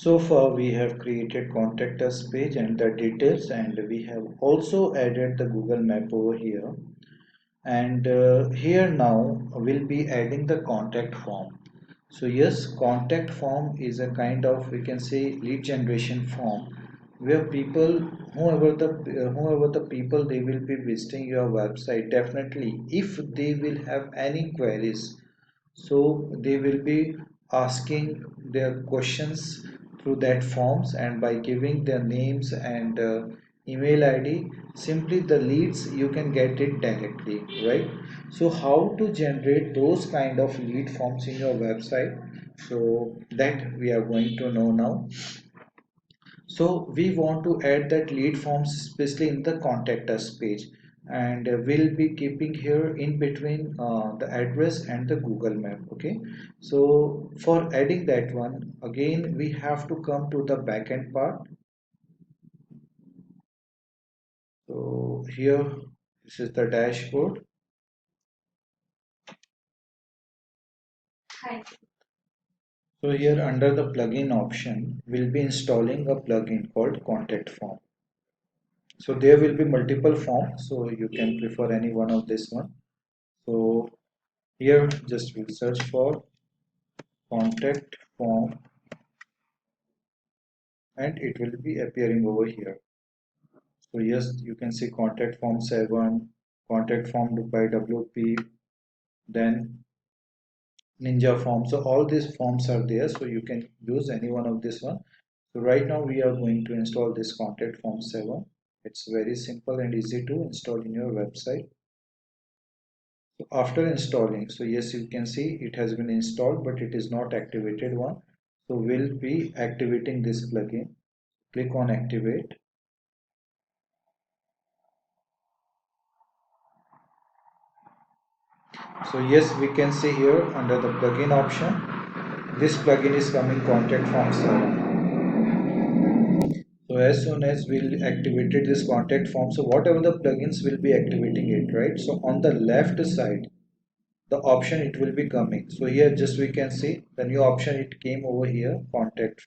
So far we have created contact us page and the details, and we have also added the Google map over here. And here now we'll be adding the contact form. So yes, contact form is a kind of, we can say, lead generation form where people, whoever the people, they will be visiting your website, definitely if they will have any queries, so they will be asking their questions through that forms, and by giving their names and email id, simply the leads you can get it directly, right? So how to generate those kind of lead forms in your website, so that we are going to know now. So we want to add that lead forms especially in the contact us page, and we'll be keeping here in between the address and the Google map. Okay, so for adding that one, again we have to come to the backend part. So here, this is the dashboard. So here under the plugin option, we'll be installing a plugin called contact form. So there will be multiple forms, so you can prefer any one of this one. So here just we'll search for contact form, and it will be appearing over here. So yes, you can see contact form 7, contact form by WP, then Ninja form. So all these forms are there, so you can use any one of this one. So right now we are going to install this contact form 7. It's very simple and easy to install in your website. So after installing, so yes, you can see it has been installed, but it is not activated one. So we'll be activating this plugin. Click on activate. So yes, we can see here under the plugin option, this plugin is coming contact form 7. So as soon as we'll activated this contact form, so whatever the plugins will be activating it, right? So on the left side, the option it will be coming. So here just we can see the new option, it came over here, contact.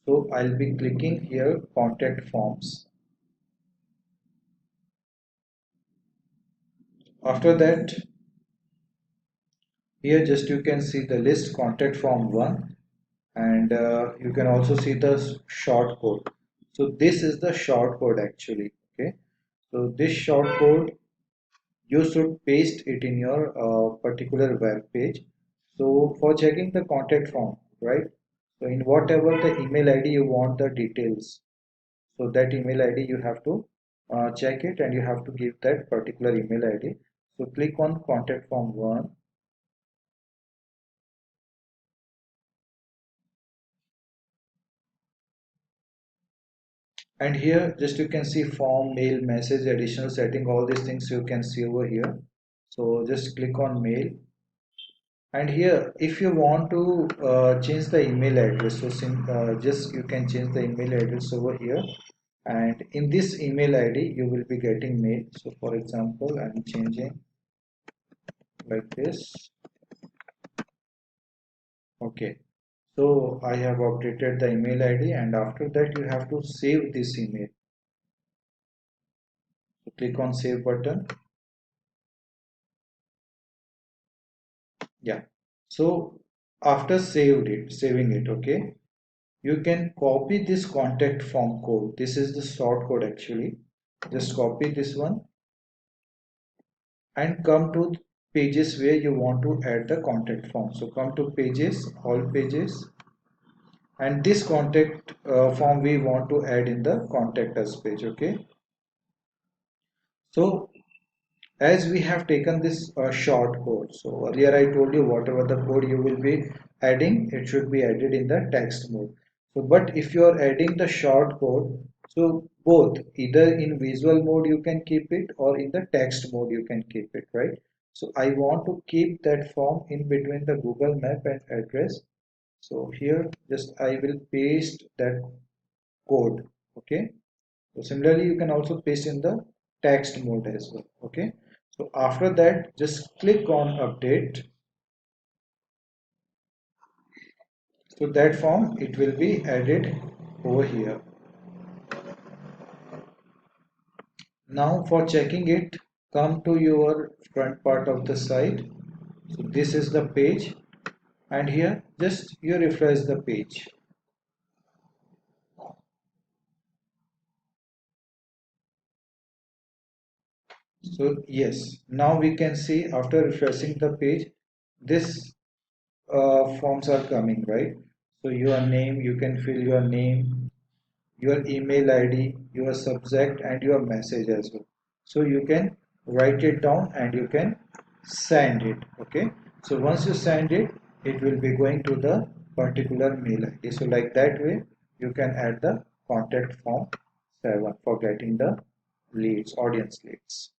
So I'll be clicking here contact forms. After that, here just you can see the list contact form 1, and you can also see the short code. So this is the short code actually. Okay, so this short code you should paste it in your particular web page. So for checking the contact form, right? So in whatever the email ID you want the details, so that email ID you have to check it, and you have to give that particular email ID. So click on contact form 1. And here just you can see form, mail, message, additional setting, all these things you can see over here. So just click on mail, and here if you want to change the email address, so just you can change the email address over here, and in this email ID you will be getting mail. So for example, I'm changing like this. Okay, so I have updated the email ID, and after that you have to save this email. So click on save button. Yeah, so after saving it, okay, you can copy this contact form code. This is the short code actually. Just copy this one and come to pages where you want to add the contact form. So come to pages, all pages, and this contact form we want to add in the contact us page. Okay, so as we have taken this short code, so earlier I told you whatever the code you will be adding, it should be added in the text mode. So but if you are adding the short code, so both, either in visual mode you can keep it, or in the text mode you can keep it, right? So I want to keep that form in between the Google map and address. So here just I will paste that code. Okay, so similarly you can also paste in the text mode as well. Okay, so after that just click on update. So that form, it will be added over here. Now for checking it, come to your front part of the site. So this is the page, and here just you refresh the page. So yes, now we can see after refreshing the page, this forms are coming, right? So your name, you can fill your name, your email ID, your subject, and your message as well. So you can write it down and you can send it. Okay. So once you send it, it will be going to the particular mail ID. So like that way, you can add the contact form 7 for getting the leads, audience leads.